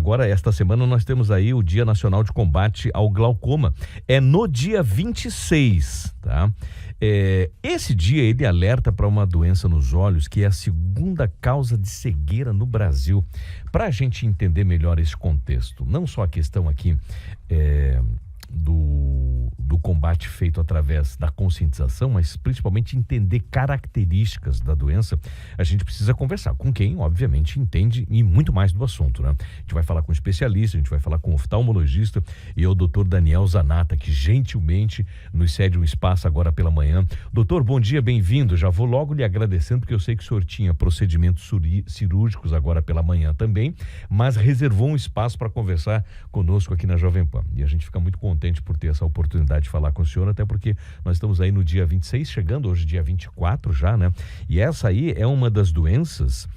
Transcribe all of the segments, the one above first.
agora, esta semana, nós temos aí o Dia Nacional de Combate ao Glaucoma. É no dia 26, tá? Esse dia ele alerta para uma doença nos olhos que é a segunda causa de cegueira no Brasil. Para a gente entender melhor esse contexto, não só a questão aqui do combate feito através da conscientização, mas principalmente entender características da doença, a gente precisa conversar com quem, obviamente, entende e muito mais do assunto, né? A gente vai falar com um especialista, a gente vai falar com um oftalmologista e o doutor Daniel Zanata, que gentilmente nos cede um espaço agora pela manhã. Doutor, bom dia, bem-vindo. Já vou logo lhe agradecendo, porque eu sei que o senhor tinha procedimentos cirúrgicos agora pela manhã também, mas reservou um espaço para conversar conosco aqui na Jovem Pan. E a gente fica muito contente por ter essa oportunidade de falar com o senhor, até porque nós estamos aí no dia 26, chegando hoje dia 24 já, né? E essa aí é uma das doenças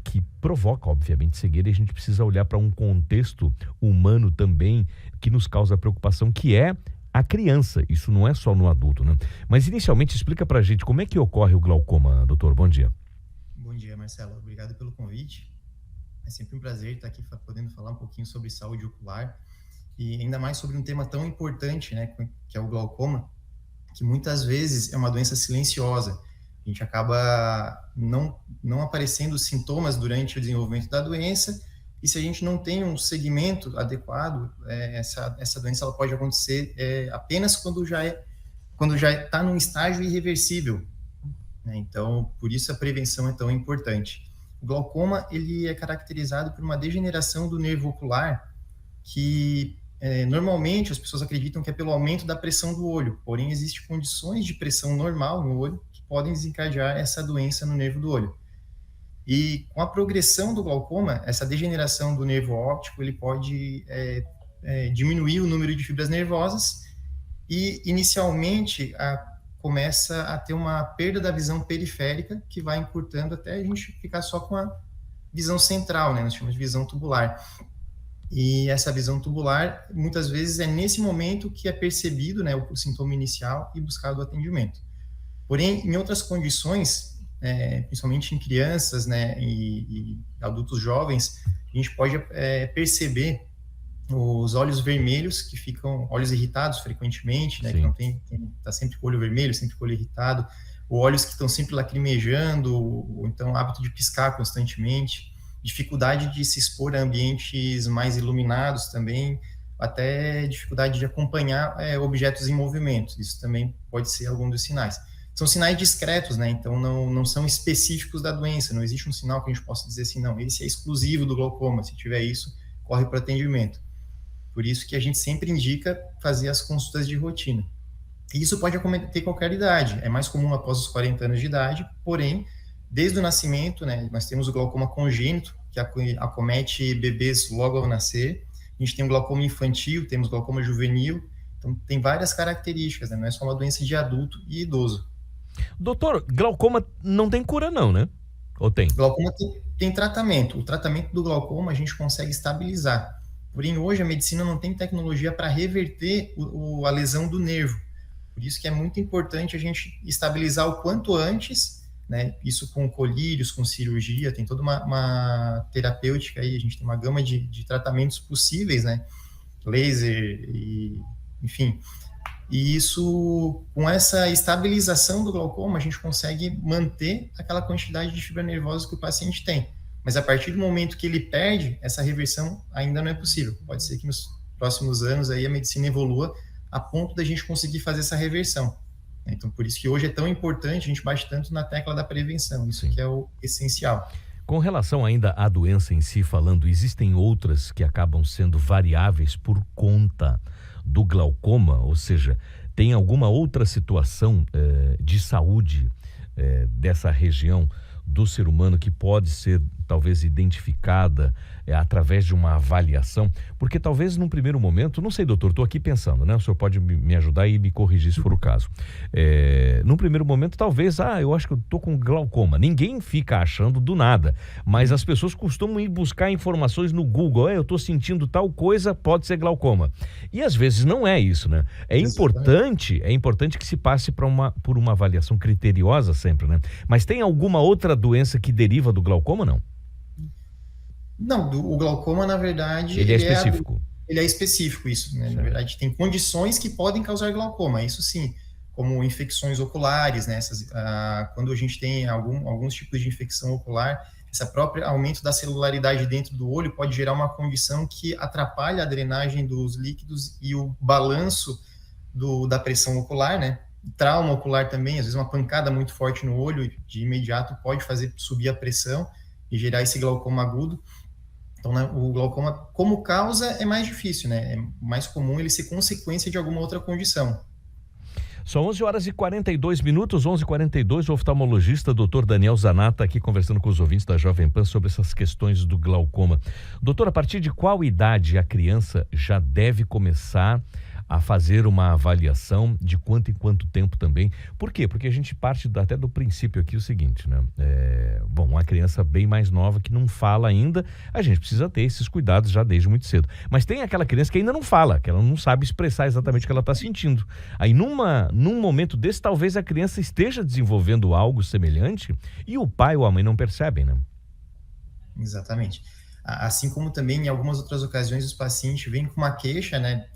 que provoca, obviamente, cegueira, e a gente precisa olhar para um contexto humano também que nos causa preocupação, que é a criança. Isso não é só no adulto, né? Mas inicialmente explica pra gente como é que ocorre o glaucoma, doutor. Bom dia. Bom dia, Marcelo. Obrigado pelo convite. É sempre um prazer estar aqui podendo falar um pouquinho sobre saúde ocular e ainda mais sobre um tema tão importante, né, que é o glaucoma, que muitas vezes é uma doença silenciosa. A gente acaba não aparecendo sintomas durante o desenvolvimento da doença, e se a gente não tem um segmento adequado, essa doença ela pode acontecer apenas quando já está num estágio irreversível, né? Então, por isso a prevenção é tão importante. O glaucoma ele é caracterizado por uma degeneração do nervo ocular que normalmente as pessoas acreditam que é pelo aumento da pressão do olho, porém existem condições de pressão normal no olho que podem desencadear essa doença no nervo do olho. E com a progressão do glaucoma, essa degeneração do nervo óptico, ele pode diminuir o número de fibras nervosas e inicialmente começa a ter uma perda da visão periférica que vai encurtando até a gente ficar só com a visão central, né? Nós chamamos de visão tubular. E essa visão tubular, muitas vezes, é nesse momento que é percebido, né, o sintoma inicial e buscado o atendimento. Porém, em outras condições, principalmente em crianças, né, e adultos jovens, a gente pode perceber os olhos vermelhos, que ficam, olhos irritados frequentemente, né, Sim. que tá sempre com o olho vermelho, sempre com o olho irritado, ou olhos que estão sempre lacrimejando, ou então hábito de piscar constantemente, dificuldade de se expor a ambientes mais iluminados também, até dificuldade de acompanhar objetos em movimento. Isso também pode ser algum dos sinais. São sinais discretos, né? Então não são específicos da doença, não existe um sinal que a gente possa dizer assim, não, esse é exclusivo do glaucoma, se tiver isso, corre para atendimento. Por isso que a gente sempre indica fazer as consultas de rotina. E isso pode acometer qualquer idade, é mais comum após os 40 anos de idade, porém, desde o nascimento, né, nós temos o glaucoma congênito, que acomete bebês logo ao nascer. A gente tem o glaucoma infantil, temos glaucoma juvenil. Então, tem várias características, né? Não é só uma doença de adulto e idoso. Doutor, glaucoma não tem cura não, né? Ou tem? Glaucoma tem tratamento. O tratamento do glaucoma a gente consegue estabilizar. Porém, hoje a medicina não tem tecnologia para reverter a lesão do nervo. Por isso que é muito importante a gente estabilizar o quanto antes, né? Isso com colírios, com cirurgia, tem toda uma terapêutica aí, a gente tem uma gama de tratamentos possíveis, né? Laser, enfim. E isso, com essa estabilização do glaucoma, a gente consegue manter aquela quantidade de fibra nervosa que o paciente tem. Mas a partir do momento que ele perde, essa reversão ainda não é possível. Pode ser que nos próximos anos aí a medicina evolua a ponto da gente conseguir fazer essa reversão. Então, por isso que hoje é tão importante, a gente bate tanto na tecla da prevenção, isso que é o essencial. Com relação ainda à doença em si falando, existem outras que acabam sendo variáveis por conta do glaucoma, ou seja, tem alguma outra situação de saúde dessa região do ser humano que pode ser talvez identificada através de uma avaliação, porque talvez num primeiro momento, não sei, doutor, estou aqui pensando, né? O senhor pode me ajudar e me corrigir se for o caso. Num primeiro momento, talvez, eu acho que eu estou com glaucoma. Ninguém fica achando do nada, mas as pessoas costumam ir buscar informações no Google. Eu estou sentindo tal coisa, pode ser glaucoma. E às vezes não é isso, né? É importante que se passe por uma avaliação criteriosa sempre, né? Mas tem alguma outra doença que deriva do glaucoma, não? Não, o glaucoma, na verdade, Ele é específico. ele é específico, isso, né? Na Certo. verdade, tem condições que podem causar glaucoma, isso sim, como infecções oculares, né? Quando a gente tem alguns tipos de infecção ocular, esse próprio aumento da celularidade dentro do olho pode gerar uma condição que atrapalha a drenagem dos líquidos e o balanço da pressão ocular, né? Trauma ocular também, às vezes uma pancada muito forte no olho, de imediato pode fazer subir a pressão e gerar esse glaucoma agudo. Então, né, o glaucoma, como causa, é mais difícil, né? É mais comum ele ser consequência de alguma outra condição. São 11h42, 11h42, o oftalmologista Dr. Daniel Zanata aqui conversando com os ouvintes da Jovem Pan sobre essas questões do glaucoma. Doutor, a partir de qual idade a criança já deve começar a fazer uma avaliação, de quanto em quanto tempo também? Por quê? Porque a gente parte até do princípio aqui o seguinte, né? Bom, uma criança bem mais nova que não fala ainda, a gente precisa ter esses cuidados já desde muito cedo. Mas tem aquela criança que ainda não fala, que ela não sabe expressar exatamente o que ela está sentindo. Aí num momento desse, talvez a criança esteja desenvolvendo algo semelhante e o pai ou a mãe não percebem, né? Exatamente. Assim como também em algumas outras ocasiões os pacientes vêm com uma queixa, né?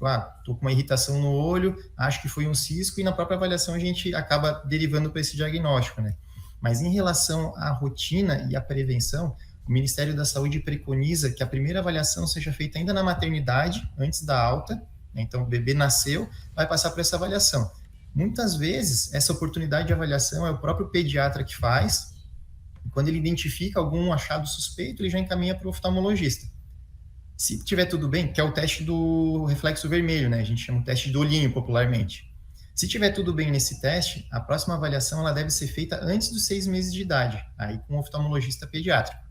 Tô com uma irritação no olho, acho que foi um cisco, e na própria avaliação a gente acaba derivando para esse diagnóstico, né? Mas em relação à rotina e à prevenção, o Ministério da Saúde preconiza que a primeira avaliação seja feita ainda na maternidade, antes da alta, né? Então o bebê nasceu, vai passar por essa avaliação. Muitas vezes, essa oportunidade de avaliação é o próprio pediatra que faz. Quando ele identifica algum achado suspeito, ele já encaminha para o oftalmologista. Se tiver tudo bem, que é o teste do reflexo vermelho, né? A gente chama o teste do olhinho popularmente. Se tiver tudo bem nesse teste, a próxima avaliação ela deve ser feita antes dos 6 meses de idade, aí com o oftalmologista pediátrico.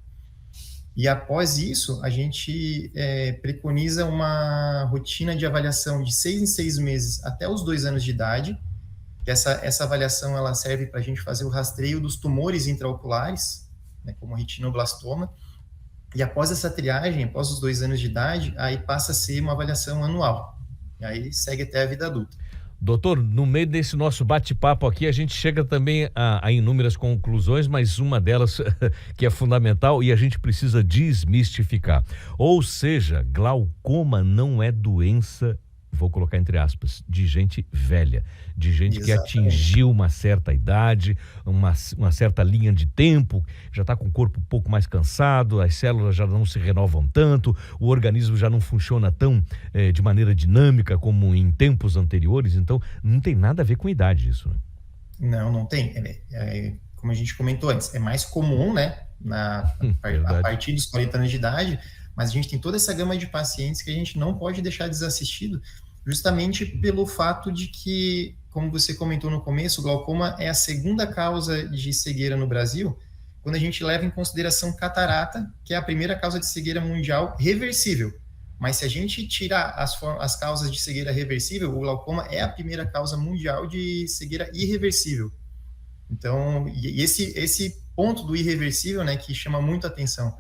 E após isso, a gente preconiza uma rotina de avaliação de 6 em 6 meses até os 2 anos de idade. Essa avaliação ela serve para a gente fazer o rastreio dos tumores intraoculares, né, como retinoblastoma, e após essa triagem, após os 2 anos de idade, aí passa a ser uma avaliação anual, e aí segue até a vida adulta. Doutor, no meio desse nosso bate-papo aqui, a gente chega também a inúmeras conclusões, mas uma delas que é fundamental e a gente precisa desmistificar. Ou seja, glaucoma não é doença, vou colocar entre aspas, de gente velha, de gente que atingiu uma certa idade, uma certa linha de tempo, já está com o corpo um pouco mais cansado, as células já não se renovam tanto, o organismo já não funciona tão de maneira dinâmica como em tempos anteriores, então não tem nada a ver com idade isso, né? Não tem. Como a gente comentou antes, é mais comum, né, a partir dos 40 anos de idade, mas a gente tem toda essa gama de pacientes que a gente não pode deixar desassistido, justamente pelo fato de que, como você comentou no começo, o glaucoma é a segunda causa de cegueira no Brasil, quando a gente leva em consideração catarata, que é a primeira causa de cegueira mundial reversível. Mas se a gente tirar as causas de cegueira reversível, o glaucoma é a primeira causa mundial de cegueira irreversível. Então, e esse ponto do irreversível, né, que chama muito a atenção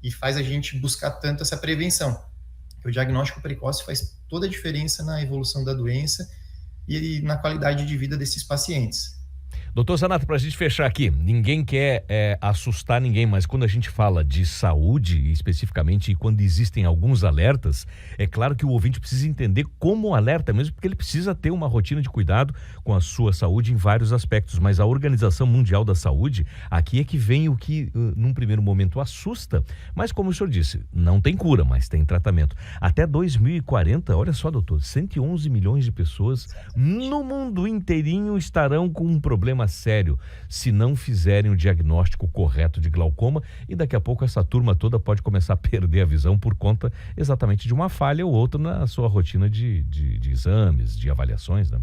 e faz a gente buscar tanto essa prevenção. O diagnóstico precoce faz toda a diferença na evolução da doença e na qualidade de vida desses pacientes. Doutor Zanata, para a gente fechar aqui, ninguém quer assustar ninguém, mas quando a gente fala de saúde, especificamente, e quando existem alguns alertas, é claro que o ouvinte precisa entender como alerta mesmo, porque ele precisa ter uma rotina de cuidado com a sua saúde em vários aspectos, mas a Organização Mundial da Saúde, aqui é que vem o que, num primeiro momento, assusta, mas como o senhor disse, não tem cura, mas tem tratamento. Até 2040, olha só, doutor, 111 milhões de pessoas no mundo inteirinho estarão com um problema sério se não fizerem o diagnóstico correto de glaucoma, e daqui a pouco essa turma toda pode começar a perder a visão por conta exatamente de uma falha ou outra na sua rotina de exames, de avaliações, né?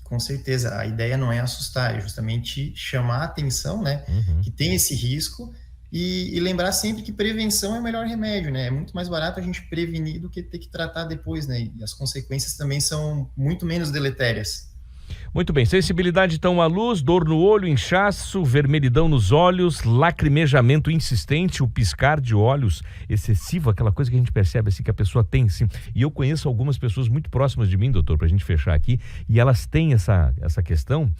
Com certeza, a ideia não é assustar, é justamente chamar a atenção, né, que tem esse risco e lembrar sempre que prevenção é o melhor remédio, né? É muito mais barato a gente prevenir do que ter que tratar depois, né? E as consequências também são muito menos deletérias. Muito bem, sensibilidade então à luz, dor no olho, inchaço, vermelhidão nos olhos, lacrimejamento insistente, o piscar de olhos excessivo, aquela coisa que a gente percebe assim que a pessoa tem, assim. E eu conheço algumas pessoas muito próximas de mim, doutor, pra gente fechar aqui, e elas têm essa questão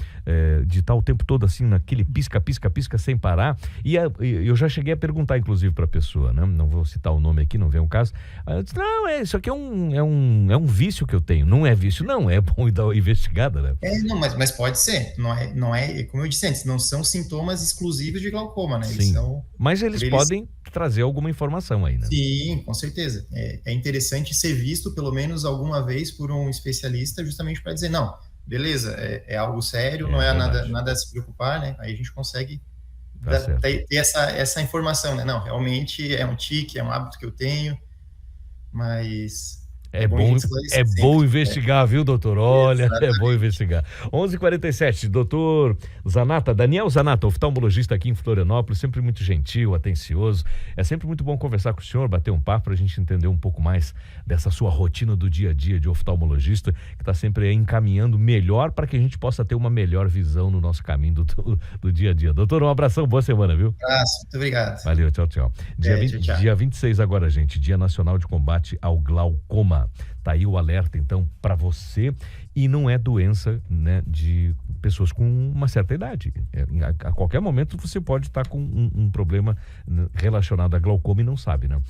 de estar o tempo todo assim, naquele pisca, pisca, pisca sem parar. E eu já cheguei a perguntar, inclusive, pra pessoa, né? Não vou citar o nome aqui, não vem o caso. Ela disse, não, isso aqui é um vício que eu tenho. Não é vício, não, é bom dar uma investigada, né? Não, mas pode ser. Não é, como eu disse antes, não são sintomas exclusivos de glaucoma, né? Eles Sim, são, mas eles podem trazer alguma informação aí, né? Sim, com certeza. É interessante ser visto pelo menos alguma vez por um especialista, justamente para dizer, não, beleza, é algo sério, não é nada a se preocupar, né? Aí a gente consegue ter essa informação, né? Não, realmente é um tique, é um hábito que eu tenho, mas é bom investigar, viu, doutor? Olha, exatamente. É bom investigar. 11h47, doutor Zanata, Daniel Zanata, oftalmologista aqui em Florianópolis, sempre muito gentil, atencioso. É sempre muito bom conversar com o senhor, bater um papo para a gente entender um pouco mais dessa sua rotina do dia a dia de oftalmologista, que está sempre encaminhando melhor para que a gente possa ter uma melhor visão no nosso caminho do dia a dia. Doutor, um abração, boa semana, viu? Muito obrigado. Valeu, tchau, tchau. Dia 26 agora, gente, Dia Nacional de Combate ao Glaucoma. Tá aí o alerta, então, para você. E não é doença, né, de pessoas com uma certa idade. A qualquer momento você pode estar com um problema relacionado a glaucoma e não sabe, né?